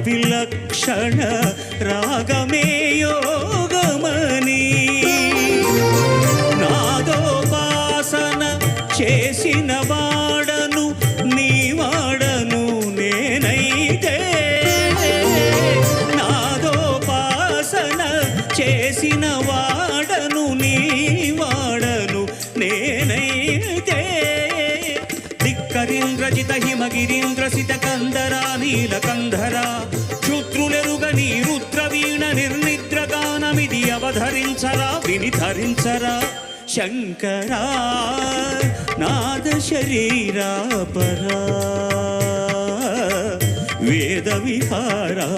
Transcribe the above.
విలక్షణ రాగమే యోగమని నాదోపాసన చేసిన వాడను నీ వాడను నేనైతే నాదోపాసన చేసిన వాడను నీ వాడను నేనైతే ధిక్కరీంద్రజిత హిమగిరీంద్రసిత కందరా నీలకంధరా క్షుద్రులెరుగని రుద్రవీణ నిర్నిద్రగానమిది అవధరించరా వినిధరించరా శంకరా నాద శరీరా పరా వేద విహారా